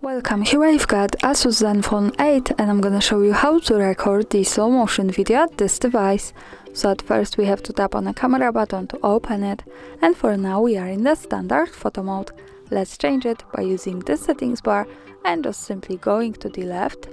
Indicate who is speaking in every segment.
Speaker 1: Welcome, here I've got ASUS Zenfone 8 and I'm gonna show you how to record the slow motion video at this device. So at first we have to tap on the camera button to open it, and for now we are in the standard photo mode. Let's change it by using the settings bar and just simply going to the left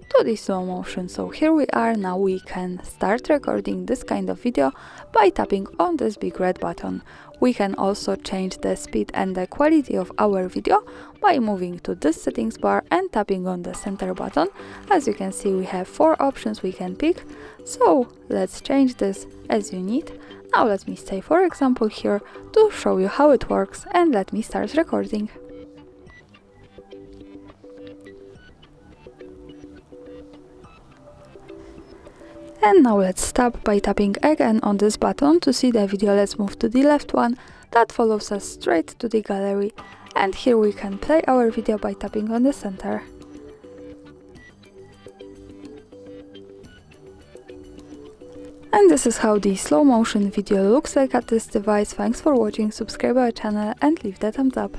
Speaker 1: to the slow motion. So here we are. Now we can start recording this kind of video by tapping on this big red button. We can also change the speed and the quality of our video by moving to this settings bar and tapping on the center button. As you can see, we have 4 options we can pick, so let's change this as you need. Now let me stay, for example, here to show you how it works, and let me start recording. And now let's stop by tapping again on this button to see the video. Let's move to the left one that follows us straight to the gallery, and here we can play our video by tapping on the center. And this is how the slow motion video looks like at this device. Thanks for watching, subscribe our channel and leave the thumbs up.